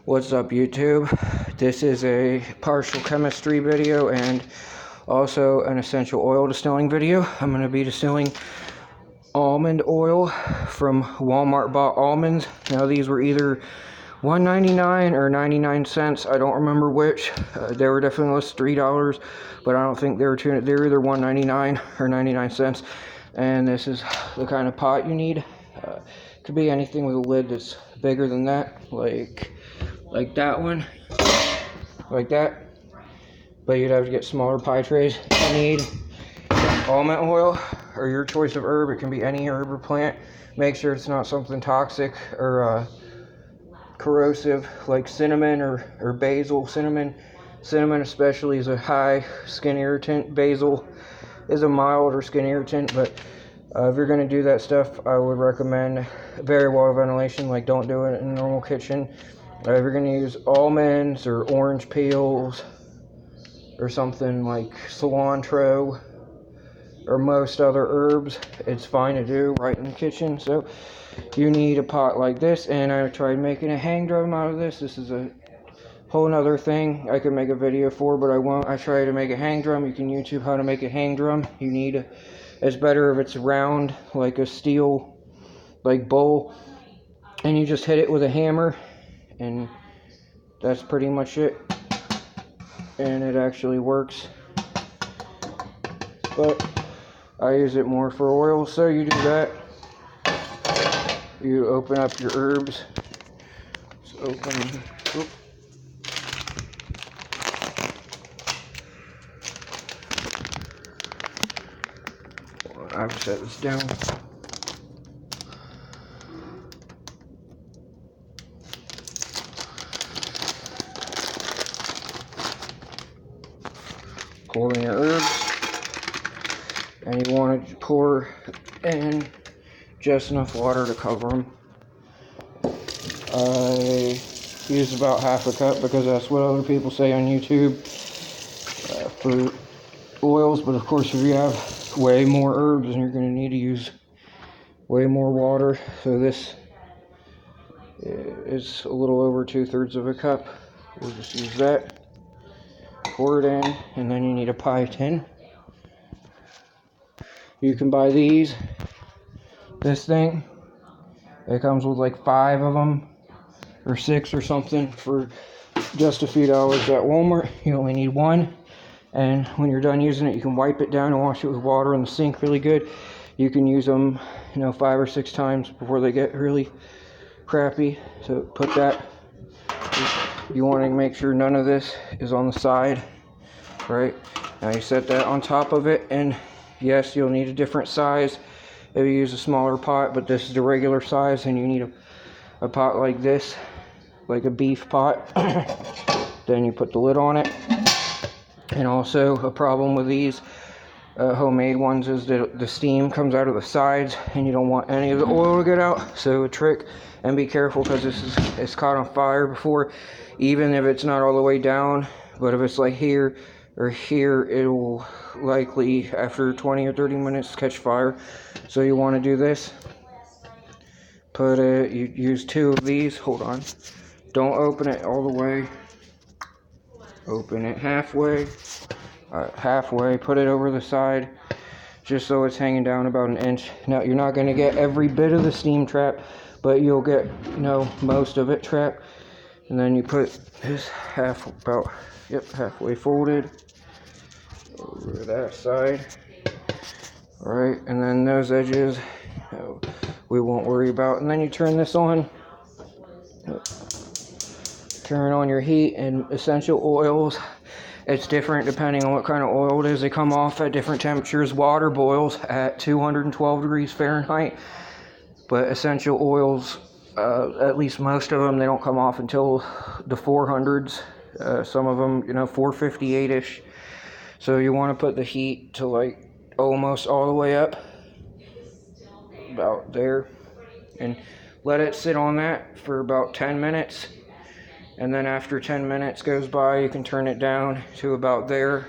What's up, YouTube? This is a partial chemistry video and also an essential oil distilling video. I'm going to be distilling almond oil from Walmart bought almonds. Now these were either $1.99 or 99 cents. I don't remember which. They were definitely listed $3, but I don't think they were they're either $1.99 or 99 cents. And this is the kind of pot you need. Could be anything with a lid that's bigger than that, like that one, like that. But you'd have to get smaller pie trays. You need almond oil or your choice of herb. It can be any herb or plant. Make sure it's not something toxic or corrosive like cinnamon or basil. Cinnamon especially is a high skin irritant. Basil is a milder skin irritant, but if you're going to do that stuff, I would recommend very well ventilation. Like, don't do it in a normal kitchen. If you're going to use almonds or orange peels or something like cilantro or most other herbs, it's fine to do right in the kitchen. So you need a pot like this, and I tried making a hang drum out of this. This is a whole nother thing I could make a video for, but I won't. I tried to make a hang drum. You can YouTube how to make a hang drum. You need it's better if it's round, like a steel bowl, and you just hit it with a hammer, and that's pretty much it. And it actually works, but I use it more for oil. So you do that. You open up your herbs. Just open. Oops. I've set this down. Pour in your herbs, and you want to pour in just enough water to cover them. I use about half a cup because that's what other people say on YouTube for oils, but of course if you have way more herbs and you're going to need to use way more water, so this is a little over 2/3 of a cup. We'll just use that. Pour it in, and then you need a pie tin. You can buy this thing. It comes with like 5 of them or 6 or something for just a few dollars at Walmart. You only need one, and when you're done using it, you can wipe it down and wash it with water in the sink really good. You can use them 5 or 6 times before they get really crappy. So put that. You want to make sure none of this is on the side, right? Now you set that on top of it, and yes, you'll need a different size if you use a smaller pot, but this is the regular size, and you need a pot like this, like a beef pot. Then you put the lid on it. And also a problem with these homemade ones is that the steam comes out of the sides, and you don't want any of the oil to get out. So a trick, and be careful, because it's caught on fire before, even if it's not all the way down. But if it's like here or here, it will likely after 20 or 30 minutes catch fire. So you want to do this. You use 2 of these. Hold on, don't open it all the way. Open it halfway. Halfway, put it over the side just so it's hanging down about 1 inch. Now you're not going to get every bit of the steam trap, but you'll get most of it trapped. And then you put this halfway folded over that side. Alright, and then those edges we won't worry about. And then you turn this on. Turn on your heat, and essential oils, it's different depending on what kind of oil it is. They come off at different temperatures. Water boils at 212 degrees Fahrenheit, but essential oils, at least most of them, they don't come off until the 400s. Some of them, 458-ish. So you want to put the heat to like almost all the way up, about there, and let it sit on that for about 10 minutes. And then after 10 minutes goes by, you can turn it down to about there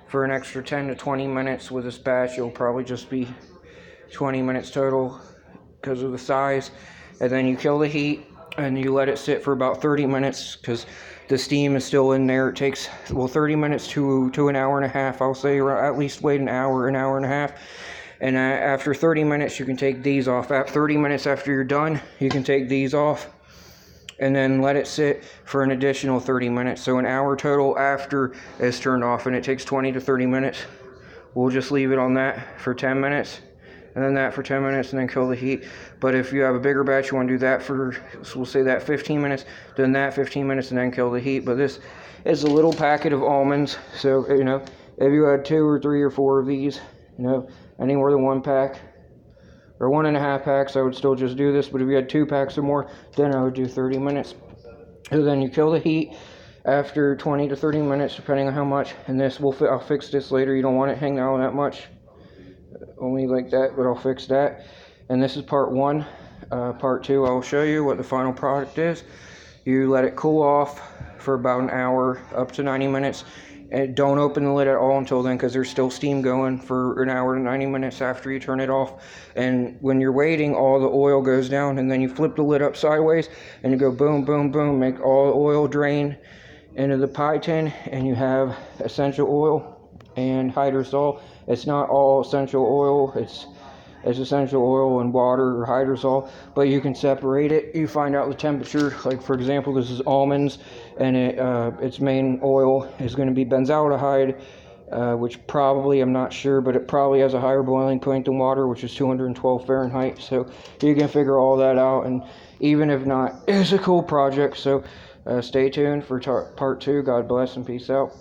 for an extra 10 to 20 minutes. With this batch, it'll probably just be 20 minutes total because of the size. And then you kill the heat, and you let it sit for about 30 minutes because the steam is still in there. It takes, well, 30 minutes to an hour and a half. I'll say at least wait an hour and a half. And after 30 minutes, you can take these off. At 30 minutes after you're done, you can take these off and then let it sit for an additional 30 minutes. So an hour total after it's turned off, and it takes 20 to 30 minutes. We'll just leave it on that for 10 minutes. And then that for 10 minutes, and then kill the heat. But if you have a bigger batch, you want to do that for, so we'll say that 15 minutes, then that 15 minutes, and then kill the heat. But this is a little packet of almonds. So, you know, if you had 2 or 3 or 4 of these, you know, any more than 1 pack or 1.5 packs, I would still just do this. But if you had 2 packs or more, then I would do 30 minutes. So then you kill the heat after 20 to 30 minutes, depending on how much. And this I'll fix this later. You don't want it hanging out that much. Only like that, but I'll fix that. And this is part 1. Part 2, I'll show you what the final product is. You let it cool off for about an hour, up to 90 minutes. And don't open the lid at all until then, because there's still steam going for an hour to 90 minutes after you turn it off. And when you're waiting, all the oil goes down, and then you flip the lid up sideways, and you go boom, boom, boom, make all the oil drain into the pie tin, and you have essential oil and hydrosol. It's not all essential oil, it's essential oil and water or hydrosol, but you can separate it. You find out the temperature. Like, for example, this is almonds, and its main oil is going to be benzaldehyde, which probably, I'm not sure, but it probably has a higher boiling point than water, which is 212 Fahrenheit. So you can figure all that out, and even if not, it's a cool project. So stay tuned for part 2. God bless and peace out.